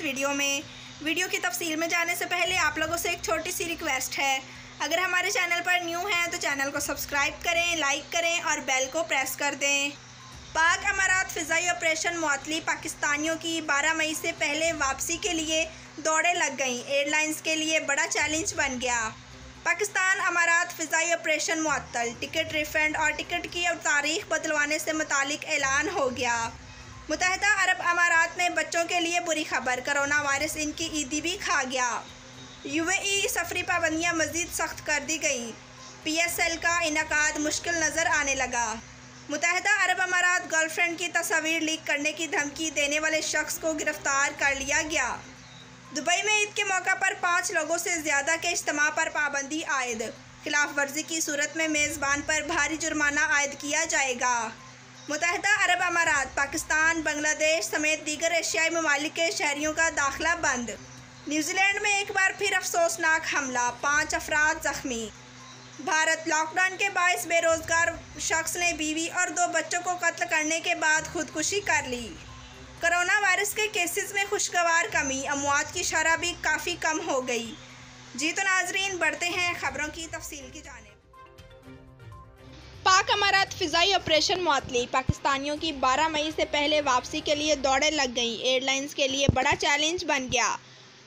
Video में। Video की तफसील में जाने से पहले आप लोगों से एक छोटी सी रिक्वेस्ट है, अगर हमारे चैनल पर न्यू हैं तो चैनल को सब्सक्राइब करें, लाइक करें और बेल को प्रेस कर दें। पाक अमारात फ़िज़ाई ऑपरेशन मुअत्तली पाकिस्तानियों की 12 मई से पहले वापसी के लिए दौड़ें लग गईं। एयरलाइंस के लिए बड़ा चैलेंज बन गया। पाकिस्तान अमारात फ़िज़ाई ऑपरेशन मुअत्तल, टिकट रिफंड और टिकट की तारीख बदलवाने से मुतालिक ऐलान हो गया। मुत्तहिदा अरब अमारात में बच्चों के लिए बुरी खबर, कोरोना वायरस इनकी ईदी भी खा गया। UAE सफरी पाबंदियाँ मज़ीद सख्त कर दी गई। PSL का इनेकाद मुश्किल नज़र आने लगा। मुत्तहिदा अरब अमारात गर्लफ्रेंड की तस्वीर लीक करने की धमकी देने वाले शख्स को गिरफ्तार कर लिया गया। दुबई में ईद के मौका पर 5 लोगों से ज़्यादा के इज्तिमा पर पाबंदी आयद। खिलाफ वर्जी की सूरत में मेज़बान पर भारी जुर्माना आयद किया जाएगा। मुत्तहिदा अरब अमारात, पाकिस्तान, बांग्लादेश समेत दीगर एशियाई ममालिक के शहरियों का दाखिला बंद। न्यूजीलैंड में एक बार फिर अफसोसनाक हमला, 5 अफराद जख्मी। भारत, लॉकडाउन के बायस बेरोज़गार शख्स ने बीवी और 2 बच्चों को कत्ल करने के बाद खुदकुशी कर ली। कोरोना वायरस के केसेस में खुशगवार कमी, अमवात की शरह भी काफ़ी कम हो गई। जी तो नाजरीन, बढ़ते हैं खबरों की तफसील की जानिब। पाक अमारात फ़िज़ाई ऑपरेशन मुअत्तली, पाकिस्तानियों की 12 मई से पहले वापसी के लिए दौड़ें लग गईं। एयरलाइंस के लिए बड़ा चैलेंज बन गया।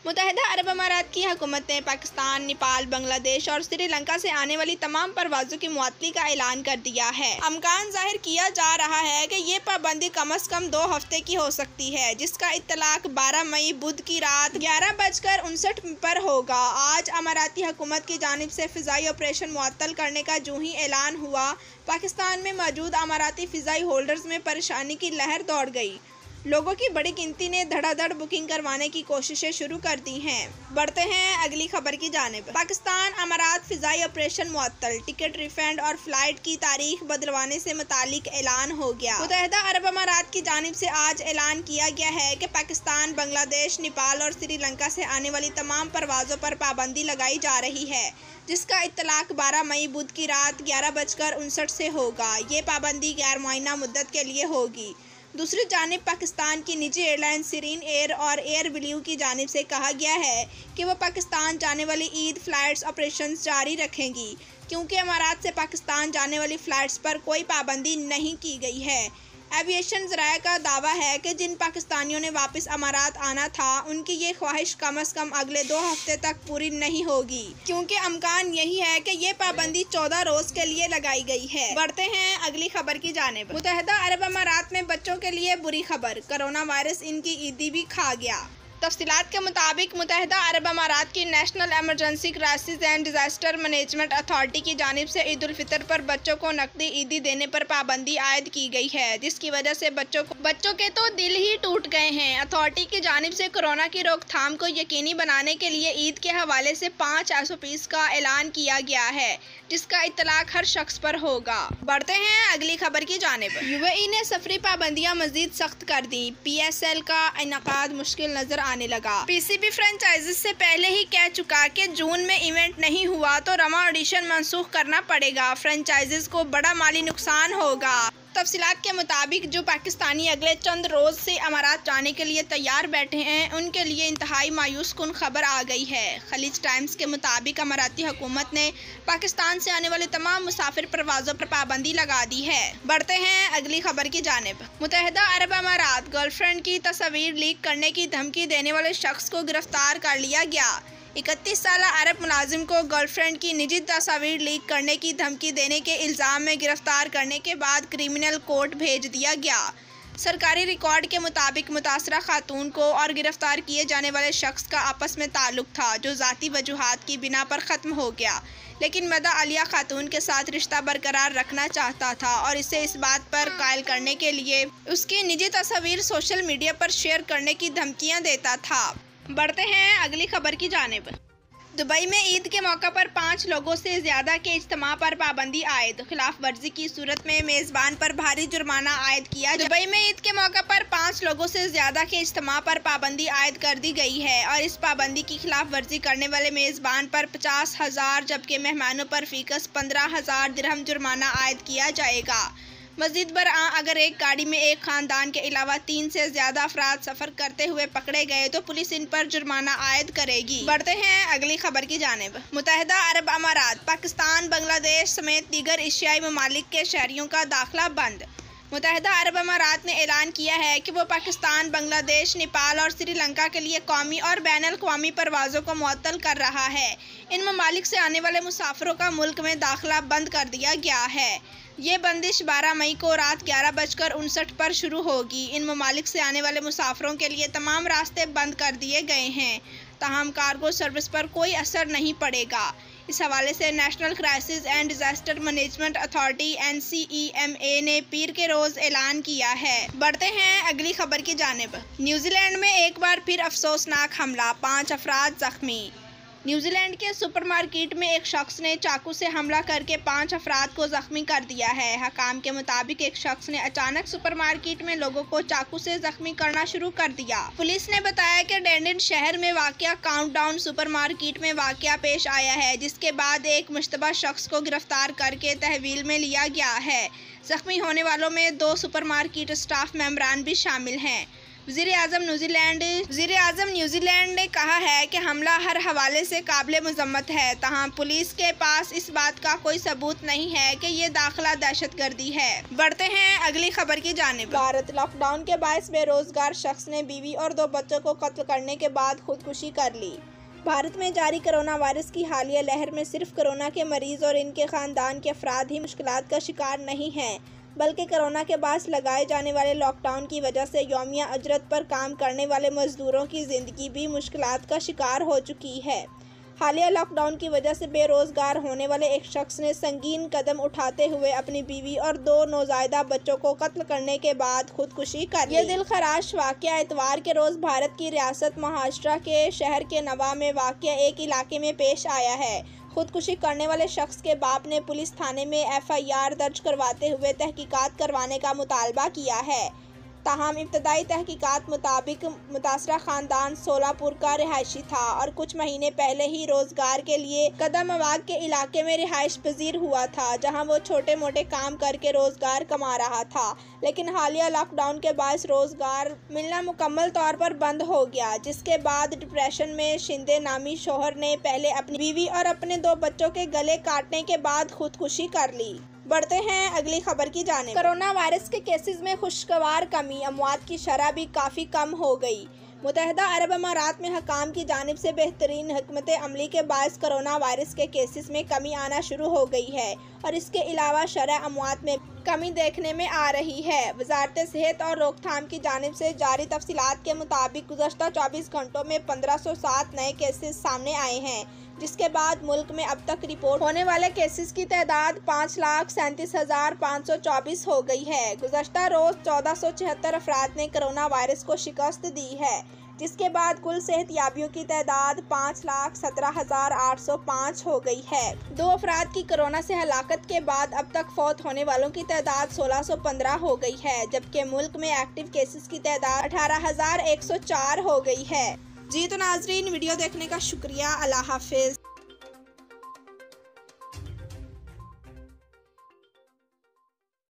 मुत्तहिदा अरब अमारात की हुकूमत ने पाकिस्तान, नेपाल, बांग्लादेश और श्रीलंका से आने वाली तमाम परवाज़ों की मुअत्तली का ऐलान कर दिया है। अमकान जाहिर किया जा रहा है कि ये पाबंदी कम अज़ कम 2 हफ्ते की हो सकती है, जिसका इत्तलाक 12 मई बुध की रात 11:59 पर होगा। आज अमाराती हुकूमत की जानिब से फ़िज़ाई ऑपरेशन मुअत्तल करने का जो ही ऐलान हुआ, पाकिस्तान में मौजूद अमाराती फ़िज़ाई होल्डर्स में परेशानी की लहर दौड़ गई। लोगों की बड़ी गिनती ने धड़ाधड़ बुकिंग करवाने की कोशिशें शुरू कर दी हैं। बढ़ते हैं अगली खबर की जानिब। पाकिस्तान अमारात फ़िज़ाई ऑपरेशन मुअत्तल, टिकट रिफंड और फ़्लाइट की तारीख बदलवाने से मुतालिक ऐलान हो गया। मुत्तहिदा अरब अमारात की जानिब से आज ऐलान किया गया है कि पाकिस्तान, बांग्लादेश, नेपाल और श्रीलंका से आने वाली तमाम परवाज़ों पर पाबंदी लगाई जा रही है, जिसका इत्तलाक 12 मई बुध की रात 11:59 से होगा। ये पाबंदी गैर मुअय्यना मुद्दत के लिए होगी। दूसरी जानिब पाकिस्तान की निजी एयरलाइन सिरीन एयर और एयर ब्लू की जानिब से कहा गया है कि वह पाकिस्तान जाने वाली ईद फ़्लाइट्स ऑपरेशंस जारी रखेंगी, क्योंकि अमारात से पाकिस्तान जाने वाली फ़्लाइट्स पर कोई पाबंदी नहीं की गई है। एविएशन ज़राए का दावा है कि जिन पाकिस्तानियों ने वापस अमारात आना था, उनकी ये ख्वाहिश कम अज़ कम अगले 2 हफ्ते तक पूरी नहीं होगी, क्योंकि अमकान यही है कि ये पाबंदी 14 रोज़ के लिए लगाई गई है। बढ़ते हैं अगली खबर की जानिब। मुत्तहिदा अरब अमारात में बच्चों के लिए बुरी खबर, कोरोना वायरस इनकी ईदी भी खा गया। तफसीलात के मुताबिक मुत्तहिदा अरब अमारात की national emergency crisis and disaster management authority की जानिब से ईद उल फितर पर बच्चों को नकदी ईदी देने पर पाबंदी आयद की गई है, जिसकी वजह से बच्चों के तो दिल ही टूट गए हैं। अथॉरिटी की जानिब से कोरोना की रोकथाम को यकीनी बनाने के लिए ईद के हवाले से 5 SOPs का ऐलान किया गया है, जिसका इत्तलाक हर शख्स पर होगा। बढ़ते हैं अगली खबर की जानिब। UAE ने सफरी पाबंदियाँ मज़ीद सख्त कर दी। PSL का इनेकाद मुश्किल नज़र आने लगा। PCB फ्रेंचाइजीज से पहले ही कह चुका कि जून में इवेंट नहीं हुआ तो रमा ऑडिशन मंसूख करना पड़ेगा। फ्रेंचाइजीज को बड़ा माली नुकसान होगा। तफसीलात के मुताबिक जो पाकिस्तानी अगले चंद रोज़ से अमारात जाने के लिए तैयार बैठे हैं, उनके लिए इंतहाई मायूस कुन खबर आ गई है। खलीज टाइम्स के मुताबिक अमाराती हुकूमत ने पाकिस्तान से आने वाले तमाम मुसाफिर परवाज़ों पर पाबंदी लगा दी है। बढ़ते हैं अगली खबर की जानिब। मुत्तहिदा अरब अमारात, गर्लफ्रेंड की तस्वीर लीक करने की धमकी देने वाले शख्स को गिरफ्तार कर लिया गया। 31 साला अरब मुलाजिम को गर्लफ्रेंड की निजी तस्वीर लीक करने की धमकी देने के इल्ज़ाम में गिरफ्तार करने के बाद क्रिमिनल कोर्ट भेज दिया गया। सरकारी रिकॉर्ड के मुताबिक मुतासरा खातून को और गिरफ्तार किए जाने वाले शख्स का आपस में ताल्लुक था, जो ज़ाती वजूहात की बिना पर ख़त्म हो गया, लेकिन मदा आलिया खातून के साथ रिश्ता बरकरार रखना चाहता था और इसे इस बात पर कायल करने के लिए उसकी निजी तस्वीर सोशल मीडिया पर शेयर करने की धमकियाँ देता था। बढ़ते हैं अगली खबर की जानिब। दुबई में ईद के मौका पर 5 लोगों से ज़्यादा के इज्तिमा पर पाबंदी आयद। खिलाफ वर्जी की सूरत में मेज़बान पर भारी जुर्माना आयद किया। दुबई में ईद के मौका पर 5 लोगों से ज़्यादा के इज्तिमा पर पाबंदी आयद कर दी गई है और इस पाबंदी की खिलाफ वर्जी करने वाले मेज़बान पर 50,000 जबकि मेहमानों पर फ़ीकस 15,000 दिरहम जुर्माना आयद किया जाएगा। मज़ीद बरआं अगर एक गाड़ी में एक खानदान के अलावा 3 से ज़्यादा अफराद सफ़र करते हुए पकड़े गए तो पुलिस इन पर जुर्माना आयद करेगी। बढ़ते हैं अगली खबर की जानिब। मुत्तहिदा अरब अमारात, पाकिस्तान, बांग्लादेश समेत दीगर एशियाई ममालिक के शहरियों का दाखिला बंद। मुत्तहिदा अरब अमारात ने ऐलान किया है कि वो पाकिस्तान, बांग्लादेश, नेपाल और श्रीलंका के लिए कौमी और बैनुल-अक़वामी परवाज़ों को मुअत्तल कर रहा है। इन ममालिक से आने वाले मुसाफिरों का मुल्क में दाखिला बंद कर दिया गया है। ये बंदिश 12 मई को रात 11:59 पर शुरू होगी। इन ममालिक से आने वाले मुसाफिरों के लिए तमाम रास्ते बंद कर दिए गए हैं, ताहम कार्गो सर्विस पर कोई असर नहीं पड़ेगा। इस हवाले से national crisis and disaster management authority NCEMA ने पीर के रोज़ ऐलान किया है। बढ़ते हैं अगली खबर की जानिब। न्यूजीलैंड में एक बार फिर अफसोसनाक हमला, 5 अफराद जख्मी। न्यूजीलैंड के सुपरमार्केट में एक शख्स ने चाकू से हमला करके 5 अफराद को जख्मी कर दिया है। हकाम के मुताबिक एक शख्स ने अचानक सुपरमार्केट में लोगों को चाकू से जख्मी करना शुरू कर दिया। पुलिस ने बताया कि डंडन शहर में वाक़या काउंटडाउन सुपरमार्केट में वाक़या पेश आया है, जिसके बाद एक मुश्तबा शख्स को गिरफ्तार करके तहवील में लिया गया है। जख्मी होने वालों में 2 सुपरमार्केट स्टाफ मेंबरान भी शामिल हैं। वज़ीर आज़म न्यूजीलैंड ने कहा है कि हमला हर हवाले से काबिल मज़म्मत है, तहां पुलिस के पास इस बात का कोई सबूत नहीं है कि ये दाखिला दहशतगर्दी है। बढ़ते हैं अगली खबर की जानिब। भारत, लॉकडाउन के बायस बेरोजगार शख्स ने बीवी और 2 बच्चों को कत्ल करने के बाद खुदकुशी कर ली। भारत में जारी कोरोना वायरस की हालिया लहर में सिर्फ कोरोना के मरीज और इनके खानदान के अफराद ही मुश्किलात का शिकार नहीं हैं, बल्कि कोरोना के बाद लगाए जाने वाले लॉकडाउन की वजह से यौमिया अजरत पर काम करने वाले मजदूरों की ज़िंदगी भी मुश्किलात का शिकार हो चुकी है। हालिया लॉकडाउन की वजह से बेरोज़गार होने वाले एक शख्स ने संगीन कदम उठाते हुए अपनी बीवी और 2 नौज़ायदा बच्चों को कत्ल करने के बाद खुदकुशी कर ली। ये दिलखराश वाक़या इतवार के रोज़ भारत की रियासत महाराष्ट्र के शहर के नवा में वाक़या एक इलाके में पेश आया है। खुदकुशी करने वाले शख्स के बाप ने पुलिस थाने में FIR दर्ज करवाते हुए तहकीकात करवाने का मुतालबा किया है। ताहम इब्तदाई तहकीकात मुताबिक मुतासरा खानदान सोलापुर का रिहायशी था और कुछ महीने पहले ही रोजगार के लिए कदमबाग के इलाके में रिहाइश पजीर हुआ था, जहां वो छोटे मोटे काम करके रोजगार कमा रहा था। लेकिन हालिया लॉकडाउन के बायस रोजगार मिलना मुकम्मल तौर पर बंद हो गया, जिसके बाद डिप्रेशन में शिंदे नामी शोहर ने पहले अपनी बीवी और अपने 2 बच्चों के गले काटने के बाद खुदकुशी कर ली। बढ़ते हैं अगली खबर की जानिब। कोरोना वायरस के केसेस में खुशगवार कमी, अमवात की शरह भी काफ़ी कम हो गई। मुत्तहिदा अरब अमारात में हकाम की जानिब से बेहतरीन हिकमत अमली के बायस कोरोना वायरस के केसेस में कमी आना शुरू हो गई है और इसके अलावा शरह अमवात में कमी देखने में आ रही है। वजारत सेहत और रोकथाम की जानिब से जारी तफसीलात के मुताबिक गुज़श्ता 24 घंटों में 1507 नए केसेस सामने आए हैं, जिसके बाद मुल्क में अब तक रिपोर्ट होने वाले केसेस की तादाद 5,37,524 हो गई है। गुज़श्ता रोज़ 1476 अफराद ने कोरोना वायरस को शिकस्त दी है, जिसके बाद कुल सेहतयाबियों की तादाद 5,17,805 हो गई है। 2 अफराद की कोरोना से हलाकत के बाद अब तक फौत होने वालों की तादाद 1615 हो गई है, जबकि मुल्क में एक्टिव केसेस की तादाद 18,104 हो गई है। जी तो नाजरीन, वीडियो देखने का शुक्रिया। अल्लाह हाफिज़।